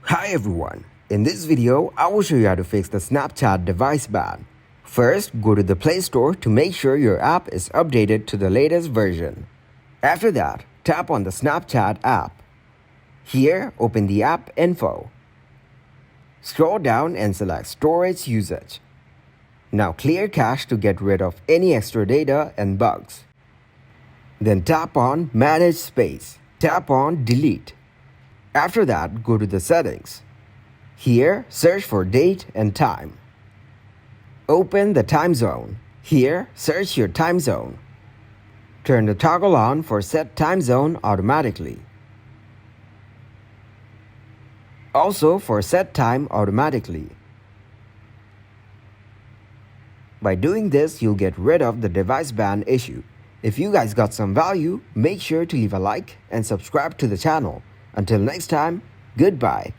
Hi everyone, in this video I will show you how to fix the Snapchat device ban. First, go to the Play Store to make sure your app is updated to the latest version. After that, tap on the Snapchat app. Here, open the app info. Scroll down and select Storage Usage. Now clear cache to get rid of any extra data and bugs. Then tap on Manage Space. Tap on Delete. After that, go to the settings. Here, search for date and time. Open the time zone. Here, search your time zone. Turn the toggle on for set time zone automatically. Also for set time automatically. By doing this, you'll get rid of the device ban issue. If you guys got some value, make sure to leave a like and subscribe to the channel. Until next time, goodbye.